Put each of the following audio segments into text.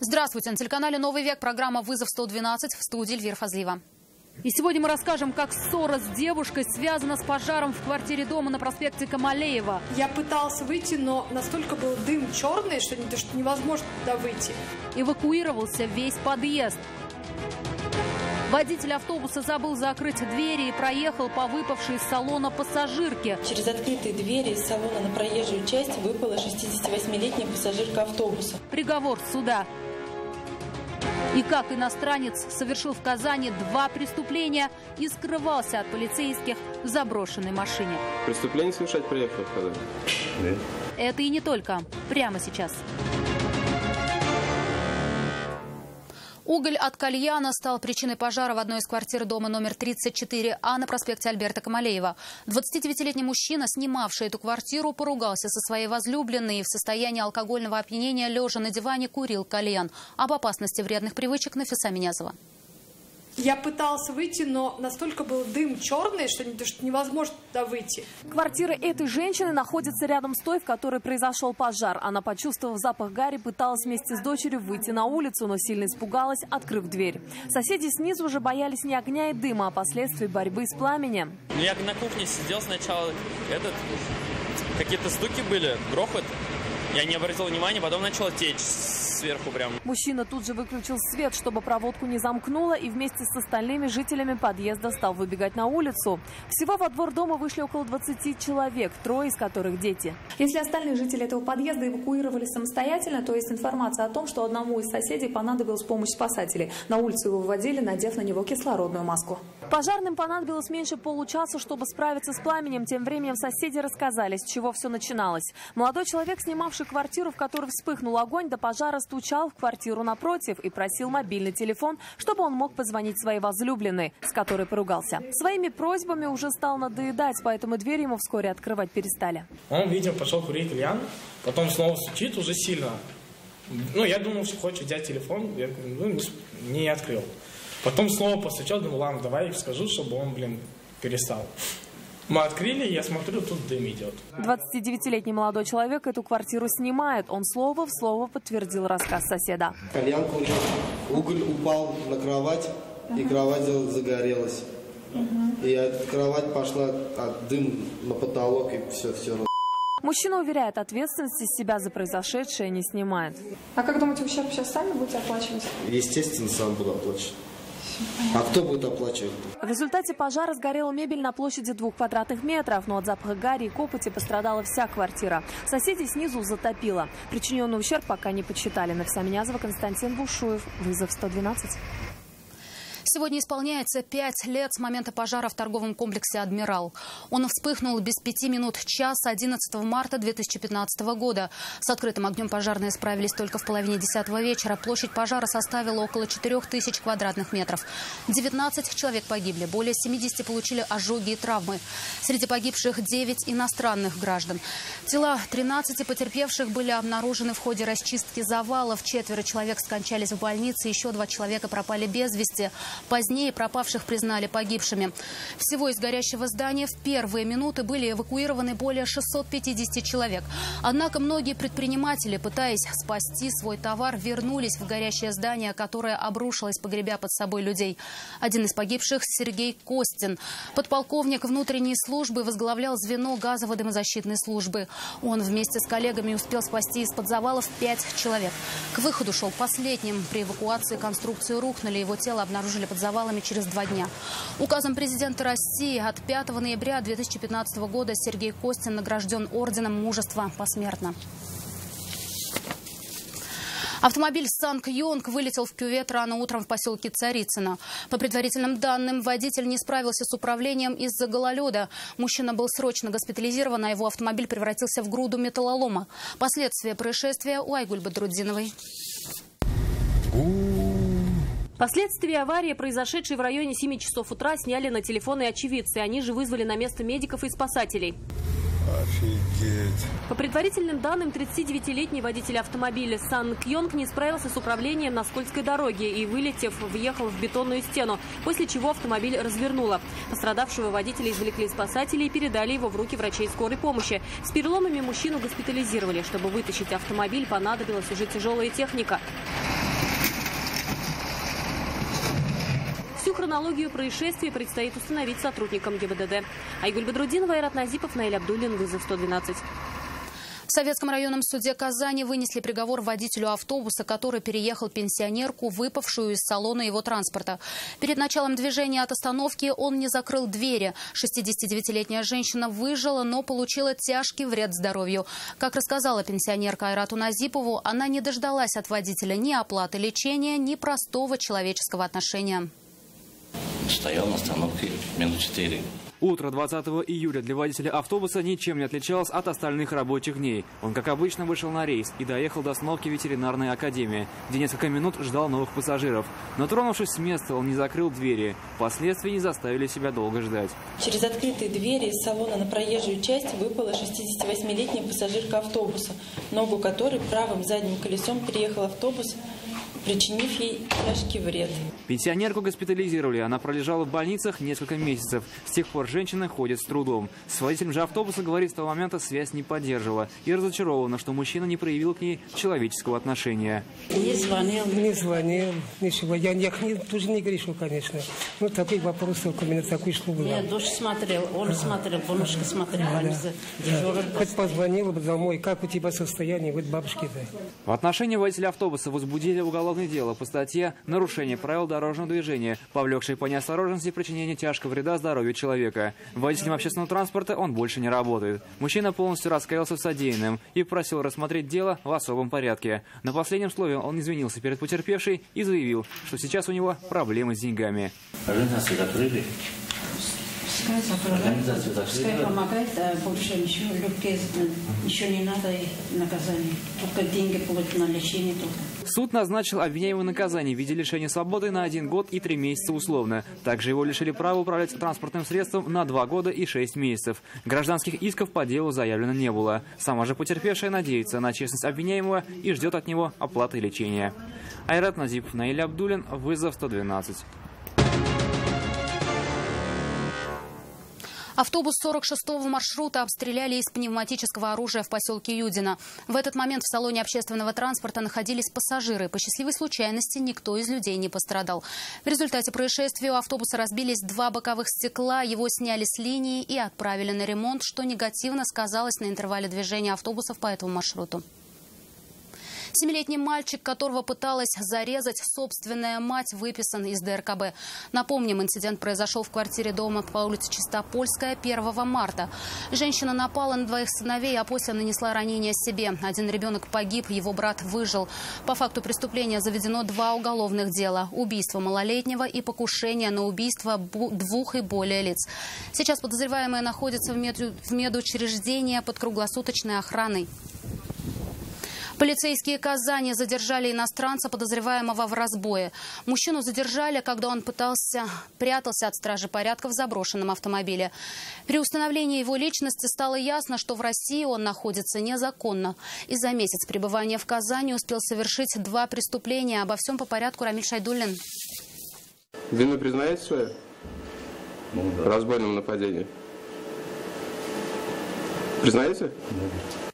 Здравствуйте, на телеканале «Новый век» программа «Вызов 112», в студии Эльвира Фазлиева. И сегодня мы расскажем, как ссора с девушкой связана с пожаром в квартире дома на проспекте Камалеева. Я пытался выйти, но настолько был дым черный, что невозможно туда выйти. Эвакуировался весь подъезд. Водитель автобуса забыл закрыть двери и проехал по выпавшей из салона пассажирке. Через открытые двери из салона на проезжую часть выпала 68-летняя пассажирка автобуса. Приговор суда. И как иностранец совершил в Казани 2 преступления и скрывался от полицейских в заброшенной машине. Преступление совершать приехал в Казань? Нет. Это и не только. Прямо сейчас. Уголь от кальяна стал причиной пожара в одной из квартир дома номер 34А на проспекте Альберта Камалеева. 29-летний мужчина, снимавший эту квартиру, поругался со своей возлюбленной и в состоянии алкогольного опьянения, лежа на диване, курил кальян. Об опасности вредных привычек Нафиса Минязова. Я пытался выйти, но настолько был дым черный, что невозможно туда выйти. Квартира этой женщины находится рядом с той, в которой произошел пожар. Она, почувствовав запах гари, пыталась вместе с дочерью выйти на улицу, но сильно испугалась, открыв дверь. Соседи снизу уже боялись не огня и дыма, а последствий борьбы с пламенем. Я на кухне сидел сначала, какие-то стуки были, грохот. Я не обратил внимания, потом начала течь сверху прям. Мужчина тут же выключил свет, чтобы проводку не замкнуло, и вместе с остальными жителями подъезда стал выбегать на улицу. Всего во двор дома вышли около 20 человек, 3 из которых дети. Если остальные жители этого подъезда эвакуировали самостоятельно, то есть информация о том, что одному из соседей понадобилась помощь спасателей. На улицу его выводили, надев на него кислородную маску. Пожарным понадобилось меньше получаса, чтобы справиться с пламенем. Тем временем соседи рассказали, с чего все начиналось. Молодой человек, снимавший квартиру, в которой вспыхнул огонь, до пожара стучал в квартиру напротив и просил мобильный телефон, чтобы он мог позвонить своей возлюбленной, с которой поругался. Своими просьбами уже стал надоедать, поэтому дверь ему вскоре открывать перестали. Он, видимо, пошел курить кальян, потом снова стучит уже сильно. Я думал, что хочет взять телефон, я не открыл. Потом снова постучал, думал, ладно, давай я скажу, чтобы он, перестал. Мы открыли, я смотрю, тут дым идет. 29-летний молодой человек эту квартиру снимает. Он слово в слово подтвердил рассказ соседа. Кальян курил, уголь упал на кровать, и кровать загорелась. И кровать пошла, дым на потолок, и все. Мужчина уверяет, ответственности с себя за произошедшее не снимает. А как думаете, вы сейчас сами будете оплачивать? Естественно, сам буду оплачивать. А кто будет оплачивать? В результате пожара сгорела мебель на площади 2 квадратных метров, но от запаха гари и копоти пострадала вся квартира. Соседей снизу затопило. Причиненный ущерб пока не подсчитали. Нафиса Минязова, Константин Бушуев. Вызов 112. Сегодня исполняется 5 лет с момента пожара в торговом комплексе «Адмирал». Он вспыхнул без 5 минут час 11 марта 2015 года. С открытым огнем пожарные справились только в половине 10 вечера. Площадь пожара составила около 4000 квадратных метров. 19 человек погибли, более 70 получили ожоги и травмы. Среди погибших 9 иностранных граждан. Тела 13 потерпевших были обнаружены в ходе расчистки завалов. 4 человек скончались в больнице, еще 2 человека пропали без вести. Позднее пропавших признали погибшими. Всего из горящего здания в первые минуты были эвакуированы более 650 человек. Однако многие предприниматели, пытаясь спасти свой товар, вернулись в горящее здание, которое обрушилось, погребя под собой людей. Один из погибших – Сергей Костин. Подполковник внутренней службы возглавлял звено газово-дымозащитной службы. Он вместе с коллегами успел спасти из-под завалов 5 человек. К выходу шел последним. При эвакуации конструкции рухнули, его тело обнаружили под завалами через 2 дня. Указом президента России от 5 ноября 2015 года Сергей Костин награжден орденом Мужества посмертно. Автомобиль «Сан-Кьонг» вылетел в кювет рано утром в поселке Царицыно. По предварительным данным, водитель не справился с управлением из-за гололеда. Мужчина был срочно госпитализирован, а его автомобиль превратился в груду металлолома. Последствия происшествия у Айгуль Бадрудзиновой. Последствия аварии, произошедшей в районе 7 часов утра, сняли на телефоны очевидцы. Они же вызвали на место медиков и спасателей. Офигеть. По предварительным данным, 39-летний водитель автомобиля «Сан-Кьонг» не справился с управлением на скользкой дороге и, вылетев, въехал в бетонную стену, после чего автомобиль развернуло. Пострадавшего водителя извлекли спасатели и передали его в руки врачей скорой помощи. С переломами мужчину госпитализировали. Чтобы вытащить автомобиль, понадобилась уже тяжелая техника. хронологию происшествия предстоит установить сотрудникам ГИБДД. Айгуль Бадрудинова, Айрат Назипов, Наиль Абдуллин, вызов 112. В Советском районном суде Казани вынесли приговор водителю автобуса, который переехал пенсионерку, выпавшую из салона его транспорта. Перед началом движения от остановки он не закрыл двери. 69-летняя женщина выжила, но получила тяжкий вред здоровью. Как рассказала пенсионерка Айрату Назипову, она не дождалась от водителя ни оплаты лечения, ни простого человеческого отношения. Стоял на остановке минут 4. Утро 20 июля для водителя автобуса ничем не отличалось от остальных рабочих дней. Он, как обычно, вышел на рейс и доехал до остановки ветеринарной академии, где несколько минут ждал новых пассажиров. Но, тронувшись с места, он не закрыл двери. Последствия не заставили себя долго ждать. Через открытые двери из салона на проезжую часть выпала 68-летняя пассажирка автобуса, ногу которой правым задним колесом переехал автобус, причинив ей тяжкий вред. Пенсионерку госпитализировали. Она пролежала в больницах несколько месяцев. С тех пор женщина ходит с трудом. С водителем же автобуса, говорит, с того момента связь не поддерживала. И разочарована, что мужчина не проявил к ней человеческого отношения. Не звонил. Ничего. Я тоже не грешу, конечно. Но таких вопросов у меня такой шло было. Я дождь смотрел, он смотрел, бабушка смотрела. Хоть позвонила бы домой, как у тебя состояние, вот бабушки-то. В отношении водителя автобуса возбудили уголовное дело по статье «Нарушение правил дорожного движения», повлекшей по неосторожности причинение тяжкого вреда здоровью человека. Водителем общественного транспорта он больше не работает. Мужчина полностью раскаялся в содеянном и просил рассмотреть дело в особом порядке. На последнем слове он извинился перед потерпевшей и заявил, что сейчас у него проблемы с деньгами. Организацию закрыли. Пускай помогает, а больше ничего не надо наказание. Только деньги получат на лечение. Суд назначил обвиняемого наказание в виде лишения свободы на 1 год и 3 месяца условно. Также его лишили права управлять транспортным средством на 2 года и 6 месяцев. Гражданских исков по делу заявлено не было. Сама же потерпевшая надеется на честность обвиняемого и ждет от него оплаты лечения. Айрат Назипов, Наиль Абдуллин, вызов 112. Автобус 46-го маршрута обстреляли из пневматического оружия в поселке Юдино. В этот момент в салоне общественного транспорта находились пассажиры. По счастливой случайности никто из людей не пострадал. В результате происшествия у автобуса разбились 2 боковых стекла, его сняли с линии и отправили на ремонт, что негативно сказалось на интервале движения автобусов по этому маршруту. 7-летний мальчик, которого пыталась зарезать собственная мать, выписан из ДРКБ. Напомним, инцидент произошел в квартире дома по улице Чистопольская 1 марта. Женщина напала на 2 сыновей, а после нанесла ранение себе. 1 ребенок погиб, его брат выжил. По факту преступления заведено 2 уголовных дела. Убийство малолетнего и покушение на убийство 2 и более лиц. Сейчас подозреваемые находятся в медучреждении под круглосуточной охраной. Полицейские Казани задержали иностранца, подозреваемого в разбое. Мужчину задержали, когда он прятался от стражи порядка в заброшенном автомобиле. При установлении его личности стало ясно, что в России он находится незаконно. И за месяц пребывания в Казани успел совершить 2 преступления. Обо всем по порядку Рамиль Шайдуллин. Вину признаете свою? В разбойном нападении. Признаете?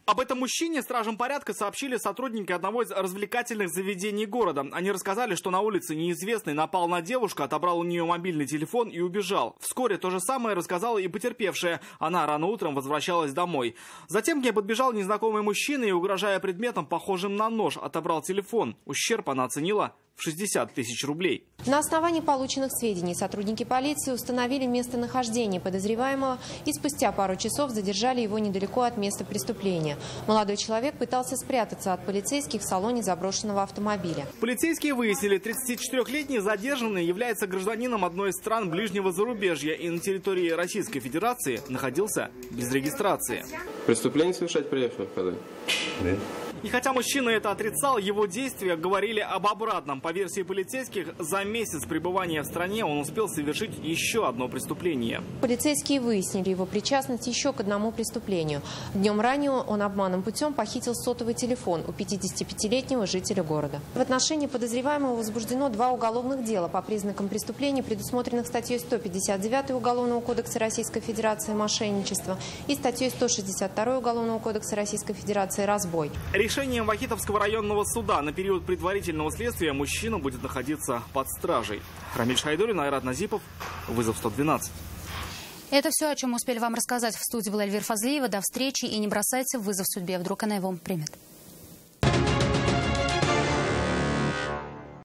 Об этом мужчине стражам порядка сообщили сотрудники одного из развлекательных заведений города. Они рассказали, что на улице неизвестный напал на девушку, отобрал у нее мобильный телефон и убежал. Вскоре то же самое рассказала и потерпевшая. Она рано утром возвращалась домой. Затем к ней подбежал незнакомый мужчина и, угрожая предметом, похожим на нож, отобрал телефон. Ущерб она оценила в 60 000 рублей. На основании полученных сведений сотрудники полиции установили местонахождение подозреваемого и спустя пару часов задержали его недалеко от места преступления. Молодой человек пытался спрятаться от полицейских в салоне заброшенного автомобиля. Полицейские выяснили, 34-летний задержанный является гражданином одной из стран ближнего зарубежья и на территории Российской Федерации находился без регистрации. Преступление совершать приехал в Казань? Да. И хотя мужчина это отрицал, его действия говорили об обратном. По версии полицейских, за месяц пребывания в стране он успел совершить еще одно преступление. Полицейские выяснили его причастность еще к одному преступлению. Днем ранее он обманным путем похитил сотовый телефон у 55-летнего жителя города. В отношении подозреваемого возбуждено 2 уголовных дела по признакам преступлений, предусмотренных статьей 159 Уголовного кодекса Российской Федерации «Мошенничество» и статьей 162 Уголовного кодекса Российской Федерации «Разбой». Решением Вахитовского районного суда на период предварительного следствия мужчина будет находиться под стражей. Рамиль Шайдуллин, Айрат Назипов, вызов 112. Это все, о чем мы успели вам рассказать. В студии была Эльвира Фазлиева. До встречи и не бросайте вызов судьбе. Вдруг она его примет.